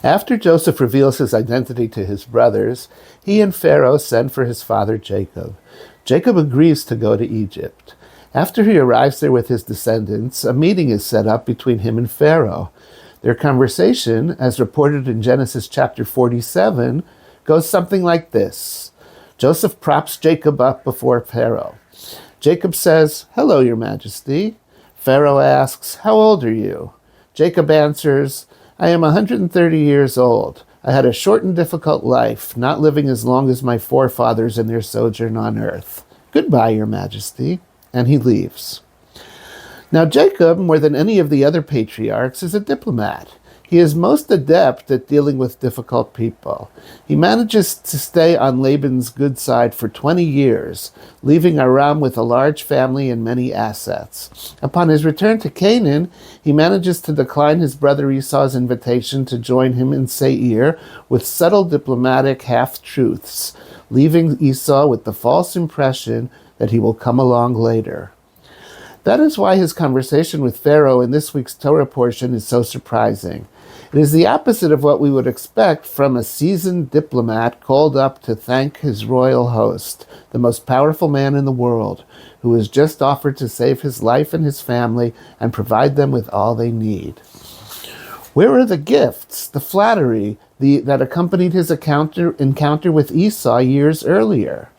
After Joseph reveals his identity to his brothers, he and Pharaoh send for his father Jacob. Jacob agrees to go to Egypt. After he arrives there with his descendants, a meeting is set up between him and Pharaoh. Their conversation, as reported in Genesis chapter 47, goes something like this. Joseph props Jacob up before Pharaoh. Jacob says, "Hello, Your Majesty." Pharaoh asks, "How old are you?" Jacob answers, "I am 130 years old. I had a short and difficult life, not living as long as my forefathers in their sojourn on earth. Goodbye, Your Majesty." And he leaves. Now Jacob, more than any of the other patriarchs, is a diplomat. He is most adept at dealing with difficult people. He manages to stay on Laban's good side for 20 years, leaving Aram with a large family and many assets. Upon his return to Canaan, he manages to decline his brother Esau's invitation to join him in Seir with subtle diplomatic half-truths, leaving Esau with the false impression that he will come along later. That is why his conversation with Pharaoh in this week's Torah portion is so surprising. It is the opposite of what we would expect from a seasoned diplomat called up to thank his royal host, the most powerful man in the world, who has just offered to save his life and his family and provide them with all they need. Where are the gifts, the flattery that accompanied his encounter with Esau years earlier?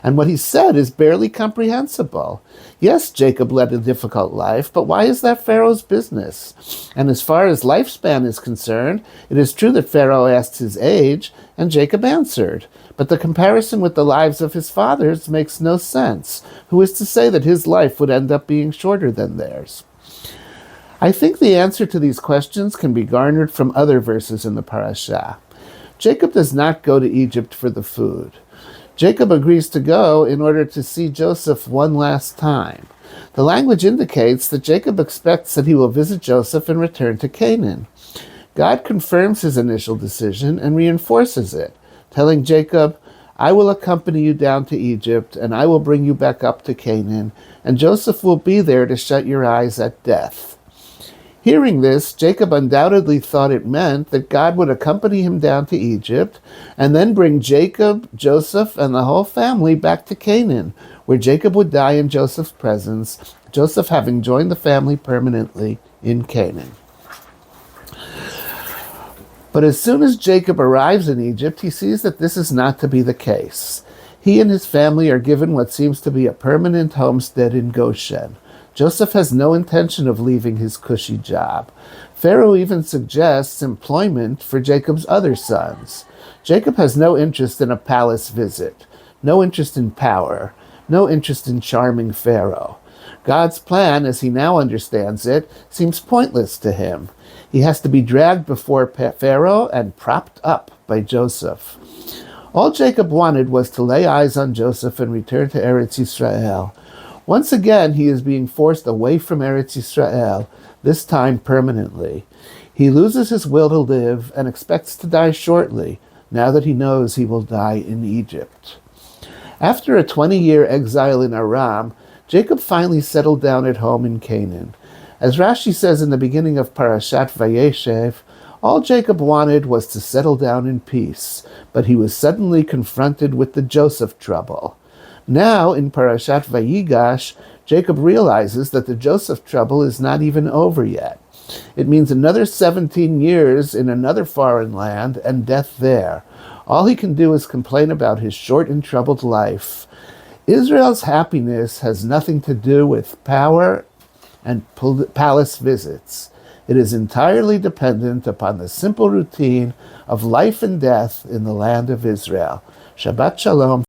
And what he said is barely comprehensible. Yes, Jacob led a difficult life, but why is that Pharaoh's business? And as far as lifespan is concerned, it is true that Pharaoh asked his age, and Jacob answered. But the comparison with the lives of his fathers makes no sense. Who is to say that his life would end up being shorter than theirs? I think the answer to these questions can be garnered from other verses in the Parashat. Jacob does not go to Egypt for the food. Jacob agrees to go in order to see Joseph one last time. The language indicates that Jacob expects that he will visit Joseph and return to Canaan. God confirms his initial decision and reinforces it, telling Jacob, "I will accompany you down to Egypt, and I will bring you back up to Canaan, and Joseph will be there to shut your eyes at death." Hearing this, Jacob undoubtedly thought it meant that God would accompany him down to Egypt and then bring Jacob, Joseph, and the whole family back to Canaan, where Jacob would die in Joseph's presence, Joseph having joined the family permanently in Canaan. But as soon as Jacob arrives in Egypt, he sees that this is not to be the case. He and his family are given what seems to be a permanent homestead in Goshen. Joseph has no intention of leaving his cushy job. Pharaoh even suggests employment for Jacob's other sons. Jacob has no interest in a palace visit, no interest in power, no interest in charming Pharaoh. God's plan, as he now understands it, seems pointless to him. He has to be dragged before Pharaoh and propped up by Joseph. All Jacob wanted was to lay eyes on Joseph and return to Eretz Yisrael. Once again, he is being forced away from Eretz Yisrael, this time permanently. He loses his will to live and expects to die shortly, now that he knows he will die in Egypt. After a 20-year exile in Aram, Jacob finally settled down at home in Canaan. As Rashi says in the beginning of Parashat Vayigash, all Jacob wanted was to settle down in peace, but he was suddenly confronted with the Joseph trouble. Now, in Parashat Vayigash, Jacob realizes that the Joseph trouble is not even over yet. It means another 17 years in another foreign land and death there. All he can do is complain about his short and troubled life. Israel's happiness has nothing to do with power and palace visits. It is entirely dependent upon the simple routine of life and death in the land of Israel. Shabbat Shalom.